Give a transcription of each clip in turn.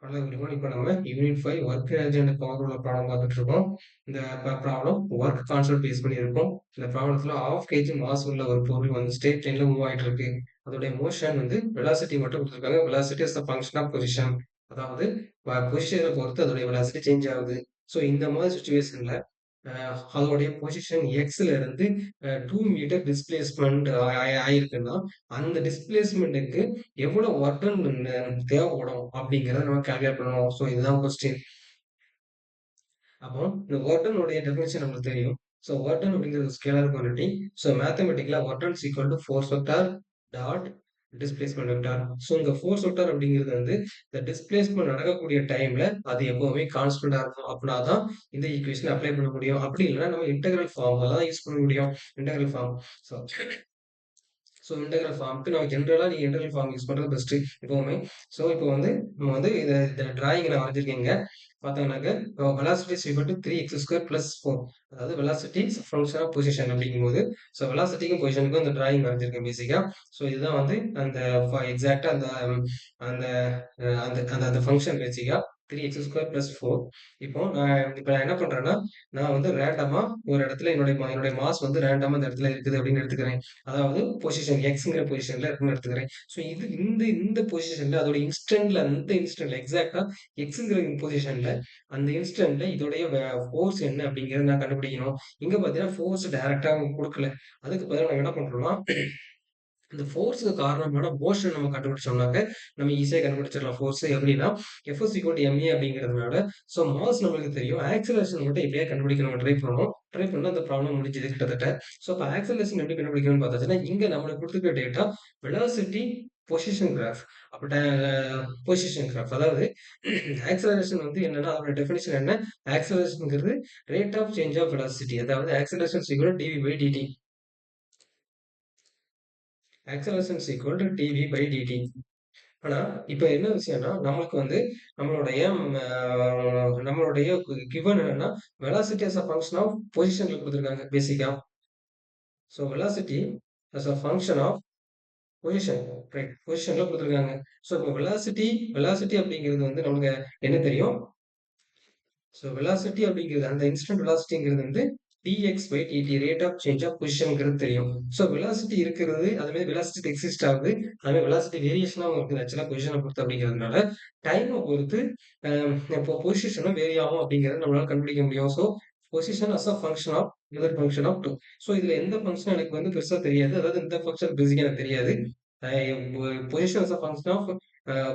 Hello everyone. இப்போ நம்ம unit 5 work energy and power உள்ள ப்ராப்ளம் பார்த்துட்டு இருக்கோம். இந்த ப்ராப்ளம் ஒர்க் கான்செப்ட் பேஸ் பண்ணி இருக்கும். இந்த ப்ராப்ளத்துல ஆஃப் கேஜி மாஸ் உள்ள ஒரு பொருள் வந்து ஸ்ட்ரெயிட் லைன்ல மூவ் ஆயிட்டு இருக்கு. அதோடைய மோஷன் வந்து வெலாசிட்டி மட்டும் கொடுத்துருக்காங்க. Velocity is the function of position. அதாவது பொசிஷனை பொறுத்து அதோடைய வெலாசிட்டி சேஞ்ச் ஆகுது. ஸோ இந்த மாதிரி சுச்சுவேஷன்ல அதோடைய பொசிஷன் எக்ஸ்ல இருந்து 2 மீட்டர் டிஸ்பிளேஸ்மெண்ட் ஆயிருக்குன்னா அந்த டிஸ்பிளேஸ்மெண்ட்டுக்கு எவ்வளவு ஒர்க் டன் தேவைப்படும் அப்படிங்கிறத நம்ம கால்குலேட் பண்ணணும். ஸோ இதுதான் கொஸ்டின். அப்போ இந்த ஒர்க் டனுடைய டெஃபினேஷன் நமக்கு தெரியும். ஸோ ஒர்க் டன் அப்படிங்கிறது ஸ்கேலார் குவான்டிட்டி. ஸோ மேத்தமெட்டிக்கலா work done equal to force vector dot displacement vector. So இங்க ஃபோர்ஸ் வெக்டார் அப்படிங்கிறது வந்து இந்த டிஸ்பிளேஸ்மெண்ட் நடக்கக்கூடிய டைம்ல அது எப்பவுமே கான்ஸ்டன்டா இருக்கும். அப்படின்னா தான் இந்த ஈக்குவேஷன் அப்ளை பண்ண முடியும். அப்படி இல்லைன்னா நம்ம இன்டெகிரல் ஃபார்ம் தான் யூஸ் பண்ண முடியும். Integral form. ஸோ இன்டெகிரல் ஃபார்முக்கு நம்ம ஜென்ரலா நீங்க இன்டெகிரல் ஃபார்ம் யூஸ் பண்றது பெஸ்ட் எப்பவுமே. ஸோ இப்போ வந்து நம்ம வந்து இந்த டிராயிங் நான் வரைஞ்சிருக்கேங்க. பார்த்தோம்னாக்க velocity is equal to 3x² + 4. அதாவது வெலாசிட்டி ஃபங்க்ஷன் ஆஃப் பொசிஷன் அப்படிங்கும்போது ஸோ வெலாசிட்டிக்கும் பொசிஷனுக்கும் இந்த டிராயிங் வரைஞ்சிருக்கேன் பேசிக்கா. ஸோ இதுதான் வந்து அந்த எக்ஸாக்டா அந்த அந்த அந்த அந்த அந்த ஃபங்க்ஷன் பேசிக்கா 3x² + 4. இப்போ நான் என்ன பண்றேன்னா, நான் வந்து ரேண்டமா ஒரு இடத்துல என்னுடைய மாஸ் வந்து ரேண்டமா இந்த இடத்துல இருக்குது அப்படின்னு எடுத்துக்கிறேன். அதாவது பொசிஷன் எக்ஸ்ங்கிற பொசிஷன்ல இருக்குன்னு எடுத்துக்கிறேன். ஸோ இது இந்த இந்த பொசிஷன்ல அதோட இன்ஸ்டன்ட்ல அந்த இன்ஸ்டன்ட்ல எக்ஸாக்டா எக்ஸ்ங்கிற பொசிஷன்ல அந்த இன்ஸ்டன்ட்ல இதோடைய ஃபோர்ஸ் என்ன அப்படிங்கறத நான் கண்டுபிடிக்கணும். இங்க பாத்தீங்கன்னா ஃபோர்ஸ் டைரக்டா கொடுக்கல. அதுக்கு பதிலா நம்ம என்ன பண்றோம்னா இந்த ஃபோர்ஸுக்கு காரணமான மோஷன் நம்ம கண்டுபிடிச்சோம்னாக்க நம்ம ஈஸியா கண்டுபிடிச்சிடலாம் ஃபோர்ஸ் எப்படின்னா எஃப்எஸ் ஈக்குவல் டு எம்ஏ அப்படிங்கிறதுனால. ஸோ மாஸ் நம்மளுக்கு தெரியும். ஆக்சலரேஷன் மட்டும் எப்படியா கண்டுபிடிக்க நம்ம ட்ரை பண்ணணும். ட்ரை பண்ணா அந்த ப்ராப்ளம் முடிஞ்சது கிட்டத்தட்ட. ஸோ இப்போ ஆக்சலரேஷன் எப்படி கண்டுபிடிக்கணும்னு பார்த்தாச்சுன்னா இங்க நம்மளுக்கு கொடுத்துருக்க டேட்டா வெலாசிட்டி பொசிஷன் கிராஃப். அப்ப பொசிஷன் கிராஃப் அதாவது ஆக்சலரேஷன் வந்து என்னன்னா அதோட டெஃபினிஷன் என்ன? ஆக்சலரேஷன்ங்கிறது rate of change of velocity. அதாவது acceleration equal dv by dt. Acceleration equal to dv by dt. ஆனா இப்ப என்ன விஷயம்னா நமக்கு வந்து நம்மளுடைய நம்மளுடைய கிவன் என்னன்னா velocity as a function of பொசிஷன்ல கொடுத்துருக்காங்க பேசிக்கா. So velocity as a function of position. Right, பொசிஷன்ல கொடுத்துருக்காங்க. ஸோ இப்போ வெலாசிட்டி வெலாசிட்டி அப்படிங்கிறது வந்து நமக்கு என்ன தெரியும்? ஸோ வெலாசிட்டி அப்படிங்கிறது அந்த இன்ஸ்டன்ட் வெலாசிட்டிங்கிறது வந்து dx by dt rate of change of பொசிஷன்ங்கிறது தெரியும். ஸோ வெலாசிட்டி இருக்கிறது அது மாதிரி வெலாசிட்டி எக்ஸிஸ்ட் ஆகுது. அது மாதிரி வெலாசிட்டி வேரியேஷனாகவும் இருக்குது ஆக்சுவலா பொசிஷனை பொறுத்து அப்படிங்கிறதுனால டைமை பொறுத்து இப்போ பொசிஷனும் வேரி ஆகும் அப்படிங்கிறத நம்மளால கண்டுபிடிக்க முடியும். So position as a function of either function of two. So இதுல எந்த ஃபங்க்ஷன் எனக்கு வந்து பெருசா தெரியாது. அதாவது இந்த ஃபங்க்ஷன் பேசிக்கா எனக்கு தெரியாது. Position as a function of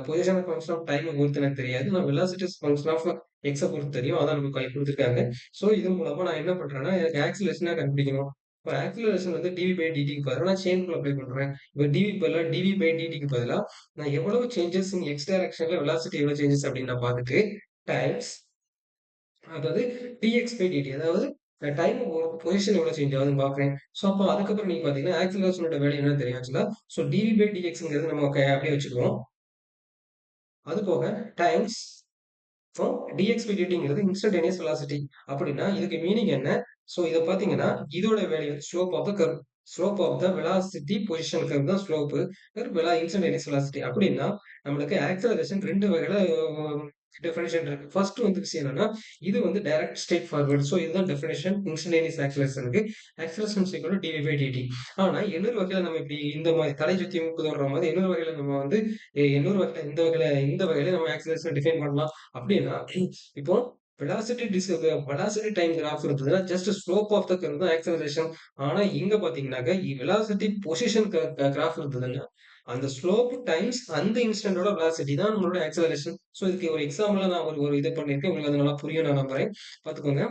position function of டைமை பொறுத்து எனக்கு தெரியாது. நான் வெலாசிட்டி ஃபங்க்ஷன் ஆஃப் எக்ஸ பொறுத்து தெரியும். அதான் நமக்கு குடுத்துருக்காங்க. ஸோ இது மூலமா நான் என்ன பண்றேன்னா, எனக்கு ஆக்ஸலரேஷனா கண்டுபிடிக்கணும். இப்ப ஆக்ஸலரேஷன் வந்து டிவி பை டிடிக்கு பதிலா நான் செயின் ரூல் அப்ளை பண்றேன். இப்ப டிவிக்கு பதிலா டிவி பை டிடிக்கு பதிலா நான் எவ்வளவு சேஞ்சஸ் இன் எக்ஸ் டைரக்ஷன்ல வெலாசிட்டி எவ்வளவு சேஞ்சஸ் அப்படின்னு நான் பார்த்துட்டு டைம்ஸ் அதாவது டிஎக்ஸ் பை டிடி அதாவது டைம் பொசிஷன் எவ்வளவு சேஞ்ச் ஆகுதுன்னு பார்க்குறேன். ஸோ அப்போ அதுக்கப்புறம் நீங்க பாத்தீங்கன்னா ஆக்ஸலரேஷனோட வேல்யூ என்ன தெரியும் ஆக்சுவலா. ஸோ டிவி பை டிஎக்ஸ்ங்கிறது நம்ம அப்படியே வச்சுக்குவோம். அது போக டைம்ஸ் ஸோ dx by dtங்கிறது இன்ஸ்டன்டேனியஸ் வெலாசிட்டி. அப்படின்னா இதுக்கு மீனிங் என்ன? ஸோ இத பார்த்தீங்கன்னா இதோட value slope of the curve. Slope of the velocity position curve தான் ஸ்லோப். Instantaneous velocity. அப்படின்னா நம்மளுக்கு ஆக்ஸலரேஷன் 2 வகையில டெஃபினிஷன் இருக்கு. ஃபர்ஸ்ட் வந்து விஷயம் என்னன்னா இது வந்து டைரக்ட் ஸ்ட்ரெயிட் ஃபார்வர்ட். ஸோ இதுதான் டெஃபினிஷன் இன்ஸ்டன்டேனியஸ் ஆக்ஸலரேஷனுக்கு. Acceleration equal to dv by dt. ஆனா இன்னொரு வகையில நம்ம இப்படி இந்த மாதிரி தலை சுத்தி மூக்கு தொடுற மாதிரி இன்னொரு வகையில நம்ம வந்து இன்னொரு வகையில இந்த வகையில நம்ம ஆக்ஸலரேஷன் டிஃபைன் பண்ணலாம். அப்படின்னா இப்போ வெலாசிட்டி டைம் கிராஃப் இருந்ததுன்னா just slope of the curve தான் ஆக்சலரேஷன். ஆனா இங்க பாத்தீங்கன்னாக்க வெலாசிட்டி பொசிஷன் கிராஃப் இருந்ததுன்னா அந்த ஸ்லோப் டைம்ஸ் அந்த இன்ஸ்டன்டோட வெலாசிட்டி தான் நம்மளோட ஆக்சலரேஷன். ஸோ இதுக்கு ஒரு எக்ஸாம்பிளா நான் ஒரு ஒரு இது பண்ணியிருக்கேன். உங்களுக்கு அது நல்லா புரியும் நான் நம்புறேன். பாத்துக்கோங்க.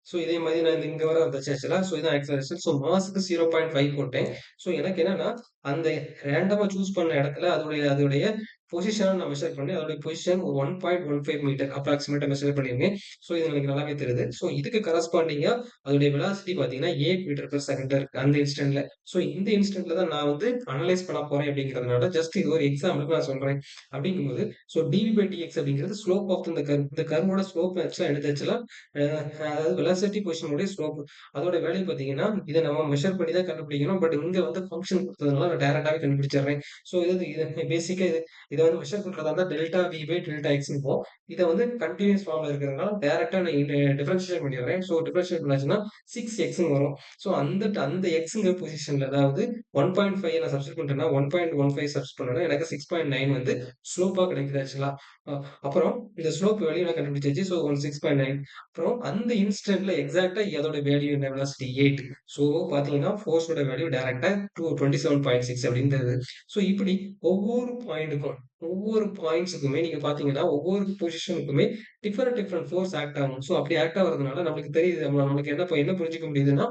ஸோ இதே மாதிரி நான் இங்க வர வந்துச்சு ஆக்சுவலா. ஸோ இதான் ஆக்சலரேஷன். ஸோ மாஸுக்கு 0.5 போட்டேன். ஸோ எனக்கு என்னன்னா அந்த ரேண்டமா சூஸ் பண்ண இடத்துல அதோடைய பொசிஷனை நான் மெஷர் பண்ணி அதோட பொசிஷன் 1.15 மீட்டர் அப்ராக்சிமேட்டா மெஷர் பண்ணியிருக்கேன். ஸோ இது எனக்கு நல்லாவே தெரியுது. ஸோ இதுக்கு கரஸ்பாண்டிங்கா அதோடைய வெலாசிட்டி பார்த்தீங்கன்னா 8 மீட்டர் பெர் செகண்ட் இருக்கு அந்த இன்ஸ்டன்ட்ல. ஸோ இந்த இன்ஸ்டன்ட்ல தான் நான் வந்து அனலைஸ் பண்ண போறேன் அப்படிங்கிறதுனால ஜஸ்ட் இது ஒரு எக்ஸாம்பிளுக்கு நான் சொல்றேன். அப்படிங்கும்போது ஸோ டிவி பை டிஎக்ஸ் அப்படிங்கிறது ஸ்லோப் ஆஃப் இந்த கர்வ். இந்த கர்வோட ஸ்லோப் ஆக்சுவலா என்னது ஆக்சுவலா அதாவது வெலாசிட்டி பொசிஷனுடைய ஸ்லோப். அதோட வேல்யூ பார்த்தீங்கன்னா இதை நம்ம மெஷர் பண்ணி தான் கண்டுபிடிக்கணும். பட் இங்க வந்து ஃபங்க்ஷன் கொடுத்ததுனால நான் டைரக்டாவே கண்டுபிடிச்சிடுறேன். ஸோ இது பேசிக்கா இத இதை வந்து மெஷர் பண்றதா இருந்தா delta V by delta X இருக்கும். இதை வந்து கண்டினியூஸ் ஃபார்ம்ல இருக்கிறதுனால டைரக்டா நான் டிஃபரன்ஷியேட் பண்ணிடுறேன். ஸோ டிஃபரன்ஷியேட் பண்ணாச்சுன்னா 6x வரும். ஸோ அந்த எக்ஸுங்கிற பொசிஷன்ல, அதாவது 1.5 நான் சப்ஸ்டிட் பண்ணிட்டேன்னா 1.15 சப்ஸ்டிட் பண்ணேன்னா எனக்கு 6.9 வந்து ஸ்லோப்பா கிடைக்குது ஆக்சுவலா. அப்புறம் இந்த ஸ்லோப் வேல்யூ நான் கண்டுபிடிச்சாச்சு. ஸோ 6.9. அப்புறம் அந்த இன்ஸ்டன்ட்ல எக்ஸாக்டா அதோட வேல்யூ என்ன, வெலாசிட்டி 8. ஸோ பாத்தீங்கன்னா ஃபோர்ஸோட வேல்யூ டைரக்டா 27.6 அப்படின்றது. ஸோ இப்படி ஒவ்வொரு பாயிண்ட்டுக்கும், ஒவ்வொரு பாயிண்ட்ஸுக்குமே நீங்க பாத்தீங்கன்னா ஒவ்வொரு பொசிஷனுக்குமே டிஃபரெண்ட் டிஃபரெண்ட் ஃபோர்ஸ் ஆக்ட் ஆகும். ஸோ அப்படி ஆக்ட் ஆகுறதுனால நம்மளுக்கு தெரியுது, நம்மளுக்கு என்ன புரிஞ்சுக்க முடியுதுன்னா,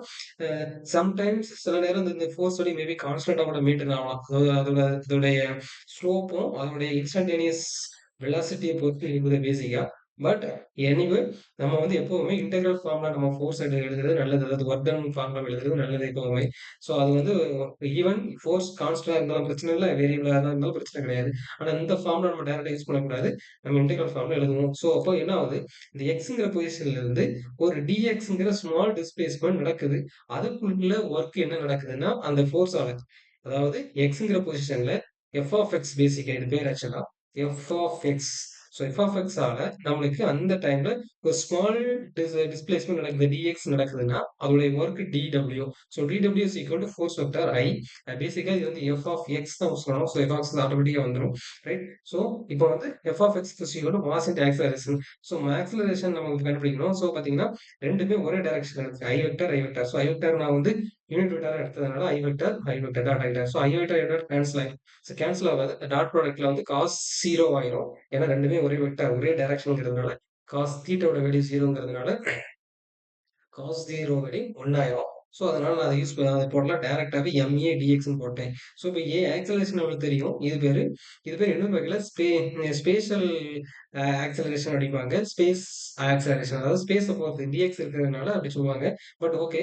சம்டைம்ஸ் சில நேரம் இந்த ஃபோர்ஸ் வேல்யூ மேபி கான்ஸ்டன்டா கூட மெயின்டைன் ஆகலாம். அதாவது அதோடைய ஸ்லோப்பும் அதோடைய இன்ஸ்டன்டேனியஸ் வெலாசிட்டியை பொறுத்து இருக்குது பேசிக்கா. பட் எனிவே நம்ம வந்து எப்பவுமே இன்டெக்ரல் ஃபார்ம்ல நம்ம ஃபோர்ஸ் எழுதுறது நல்லது. அதாவது ஒர்க் டன் ஃபார்ம்ல எழுதுறது நல்லது எப்பவுமே. ஸோ அது வந்து ஈவன் ஃபோர்ஸ் கான்ஸ்டன்டா இருந்தாலும் பிரச்சனை இல்லை, வேரியபிளா இருந்தாலும் பிரச்சனை கிடையாது. ஆனா இந்த ஃபார்ம்ல நம்ம டைரக்டா யூஸ் பண்ணக்கூடாது. நம்ம இன்டெக்ரல் ஃபார்ம்ல எழுதுவோம். ஸோ அப்போ என்ன ஆகுது, இந்த எக்ஸ்ங்கிற பொசிஷன்ல இருந்து ஒரு டிஎக்ஸ்ங்கிற ஸ்மால் டிஸ்பிளேஸ்மெண்ட் நடக்குது. அதுக்குள்ள ஒர்க் என்ன நடக்குதுன்னா அந்த ஃபோர்ஸால, அதாவது எக்ஸ்ங்கிற பொசிஷன்ல எஃப் ஆஃப் எக்ஸ் பேசிக்கா இது பேர் ஆக்சுவலா F of X. So F of X ஆல நம்மளுக்கு அந்த டைம்ல ஒரு ஸ்மால் டிஸ்பிளேஸ்மெண்ட் நடக்குது, டிஎக்ஸ் நடக்குதுன்னா அதோடைய ஒர்க் டிடபிள்யூ. ஸோ டிடபிள்யூ is equal to force vector i. பேசிக்கா இது வந்து எஃப் ஆஃப் எக்ஸ் தான் சொல்லணும். ஸோ எஃப் ஆஃப் எக்ஸ் ஆட்டோமேட்டிக்கா வந்துடும், ரைட்? ஸோ இப்போ வந்து F of x is equal to mass into acceleration. So acceleration நமக்கு கண்டுபிடிக்கணும். ஸோ பாத்தீங்கன்னா ரெண்டுமே ஒரே டைரக்ஷன் இருக்கு, i vector i vector. So i vector நான் வந்து யூனிட் வெக்டர் எடுத்ததுனால i vector dot i dot. So i vector i vector cancel ஆயிடும். ஸோ கேன்சல் ஆகாது. டாட் ப்ராடக்ட்ல வந்து காஸ் 0 ஆயிரும். ஏன்னா ரெண்டுமே ஒரே வெக்டர் ஒரே டைரக்ஷன்ங்கிறதுனால. காஸ் தீட்டாவோட வேல்யூ 0ங்கிறதுனால காஸ் 0 வேல்யூ 1 ஆயிரும். ஸோ அதனால நான் அதை அதை போடலாம், டைரக்டாவே எம்ஏ டிஎக்ஸ்ன்னு போட்டேன். ஸோ இப்போ ஆக்சலரேஷன் நம்மளுக்கு தெரியும். இது பேர் இன்னொரு வகையில ஸ்பேஷல் ஆக்சலரேஷன் அடிப்பாங்க. ஸ்பேஸ் ஆக்சலரேஷன், அதாவது ஸ்பேஸை பொறுத்து டிஎக்ஸ் இருக்கிறதுனால அப்படி சொல்லுவாங்க. பட் ஓகே,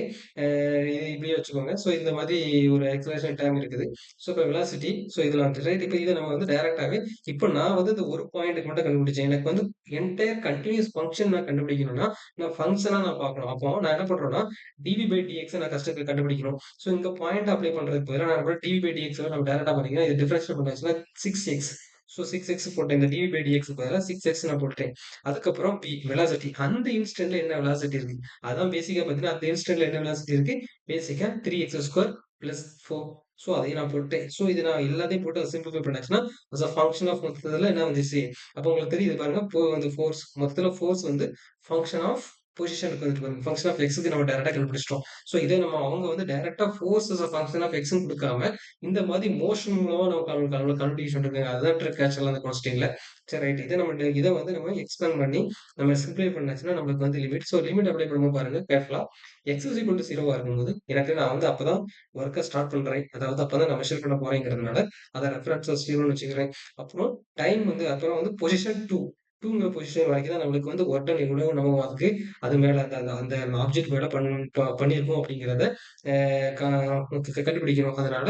இது இப்படியே வச்சுக்கோங்க. ஸோ இந்த மாதிரி ஒரு ஆக்சலரேஷன் டைம் இருக்குது. ஸோ இப்போ வெலாசிட்டி, ஸோ இதில் ரைட். இப்போ இதை நம்ம வந்து டைரக்டாவே, இப்போ நான் வந்து இந்த ஒரு பாயிண்ட்டுக்கு மட்டும் கண்டுபிடிச்சேன். எனக்கு வந்து என்டையர் கண்டினியூஸ் ஃபங்க்ஷன் நான் கண்டுபிடிக்கணும்னா நான் ஃபங்க்ஷனா நான் பார்க்கணும். அப்போ நான் என்ன பண்றேன்னா டிவி பை டிஎக்ஸ் நான் கஷ்டத்துக்கு கண்டுபிடிக்கணும். ஸோ இங்க பாயிண்ட் அப்ளை பண்றதுக்கு பதிலாக நான் டிவி பை டிஎக்ஸ் நம்ம டேரக்டா பண்ணிக்கலாம். இது டிஃபரன்ஷியேட் பண்ணாச்சுன்னா 6x. ஸோ 6x போட்டேன். இந்த டிவி பை டிஎக்ஸ் பதிலாக 6x நான் போட்டேன். அதுக்கப்புறம் பி வெலாசிட்டி, அந்த இன்ஸ்டன்ட்ல என்ன வெலாசிட்டி இருக்கு, அதான் பேசிக்கா பார்த்தீங்கன்னா அந்த இன்ஸ்டன்ட்ல என்ன வெலாசிட்டி இருக்கு, பேசிக்கா 3x ஸ்கொயர் பிளஸ் 4. ஸோ அதையும் நான் போட்டேன். ஸோ இது நான் எல்லாத்தையும் போட்டு simplify பண்ணாச்சுன்னா as a function of மொத்தத்துல என்ன வந்துச்சு. அப்போ உங்களுக்கு தெரியுது பாருங்க, வந்து ஃபோர்ஸ் மொத்தத்துல ஃபோர்ஸ் வந்து ஃபங்க்ஷன் ஆஃப் பொசிஷனுக்கு வந்துட்டு பாருங்க, ஃபங்க்ஷன் ஆஃப் எக்ஸுக்கு நம்ம டைரக்டா கண்டுபிடிச்சிட்டோம். ஸோ இதே நம்ம அவங்க வந்து டைரக்டா force as a function of எக்ஸ்னு கொடுக்காம இந்த மாதிரி மோஷன் மூலமா நம்ம கண்டுபிடிச்சு இருக்காங்க. அதுதான் ட்ரிக் ஆக்சுவலா அந்த கொஸ்டின்ல. சரி ரைட். இதை வந்து நம்ம எக்ஸ்பேண்ட் பண்ணி நம்ம சிம்பிளை பண்ணாச்சுன்னா நம்மளுக்கு வந்து லிமிட். ஸோ லிமிட் அப்ளை பண்ணும்போது பாருங்க கேர்ஃபுல்லா, எக்ஸ் இஸ் ஈக்குவல் டு 0 இருக்கும்போது எனக்கு நான் வந்து அப்பதான் ஒர்க்கை ஸ்டார்ட் பண்றேன், அதாவது அப்பதான் நான் மெஷர் பண்ண போறேங்கிறதுனால அதை ரெஃபரன்ஸ் 0ன்னு வச்சுக்கிறேன். அப்புறம் டைம் வந்து அப்புறம் வந்து பொசிஷன் 2ங்கிற பொசிஷன் வரைக்கும் தான் நம்மளுக்கு வந்து ஒர்க் டன் எவ்வளவு நம்ம அதுக்கு அது மேல அந்த அந்த அந்த ஆப்ஜெக்ட் மேல பண்ணியிருக்கோம் அப்படிங்கிறத கண்டுபிடிக்கணும். அதனால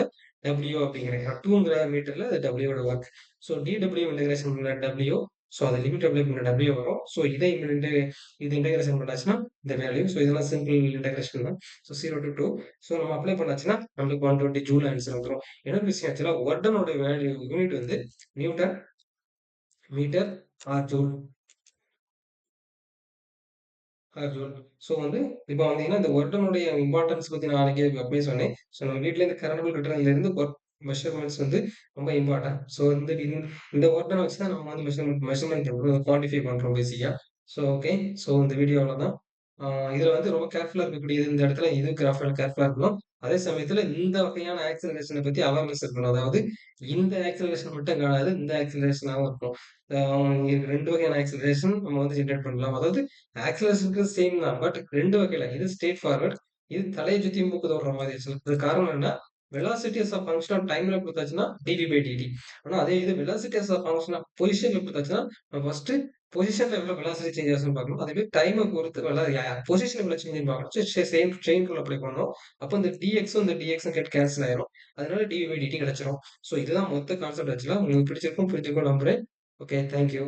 டபிள்யூ அப்படிங்கிறேன் 2ங்கிற மீட்டர்ல டபிள்யூட ஒர்க். ஸோ டிடபிள்யூ இன்டகிரேஷன் பண்ண டபிள்யூ. ஸோ அதை லிமிட் அப்ளை பண்ண டபிள்யூ வரும். ஸோ இது இன்டகிரேஷன் பண்ணாச்சுன்னா இந்த வேல்யூ. ஸோ இதெல்லாம் சிம்பிள் இன்டகிரேஷன் தான். So 0 to 2. ஸோ நம்ம அப்ளை பண்ணாச்சுன்னா நம்மளுக்கு 120 ஜூல் ஆன்சர் வந்துடும். என்ன விஷயம் ஆக்சுவலா ஒர்டனோட வேல்யூ யூனிட் வந்து newton metre or joule. Joule. So வந்து இப்போ வந்தீங்கன்னா இந்த ஒர்டனுடைய இம்பார்ட்டன்ஸ் பத்தி நான் அன்னைக்கே அப்பவே சொன்னேன். ஸோ நம்ம வீட்ல இருந்து கரண்ட் கட்டுறதுல இருந்து ஒர்க் மெஷர்மெண்ட்ஸ் வந்து ரொம்ப இம்பார்ட்டன்ட். ஸோ வந்து இந்த ஒர்டனை வச்சு தான் நம்ம வந்து மெஷர்மெண்ட் குவான்டிஃபை பண்றோம் பேசிக்கா. So okay. ஸோ இந்த வீடியோ அவ்வளோதான். இதுல வந்து ரொம்ப கேர்ஃபுல்லா இருக்கக்கூடியது, இந்த இடத்துல இது கேர்ஃபுல்லா இருக்கணும். அதே சமயத்துல இந்த வகையான ஆக்சிலரேஷனை பத்தி அவேர்னஸ் இருக்கணும். அதாவது இந்த ஆக்சிலரேஷன் மட்டும் காணாது, இந்த ஆக்சிலரேஷனாகவும் இருக்கும். ரெண்டு வகையான ஆக்சிலரேஷன் நம்ம வந்து ஜென்ரேட் பண்ணலாம். அதாவது ஆக்சிலரேஷனுக்கு சேம் தான், பட் ரெண்டு வகையில. இது ஸ்ட்ரெயிட் ஃபார்வர்ட், இது தலையை சுத்தி மூக்கு தொடுற மாதிரி ஆக்சுவலா. இது காரணம் என்ன, velocity as a function of டைம்ல கொடுத்தாச்சுன்னா dv by dt. ஆனா அதே இது velocity as a function of பொசிஷன்ல கொடுத்தாச்சுன்னா நம்ம ஃபர்ஸ்ட் பொசிஷன்ல எவ்வளவு வெலாசிட்டி சேஞ்ச் ஆகுதுன்னு பார்க்கணும். அதே மாதிரி டைமை பொறுத்து பொசிஷன் எவ்வளவு சேஞ்ச் பார்க்கணும். சேம் செயின் ரூல் அப்ளை பண்ணணும். அப்போ இந்த dxும் இந்த dxும் கேன்சல் ஆயிரும். அதனால dv by dt கிடைச்சிரும். ஸோ இதுதான் மொத்த கான்செப்ட் ஆக்சுவலா. உங்களுக்கு பிடிச்சிருக்கும் நம்புறேன். Okay, thank you.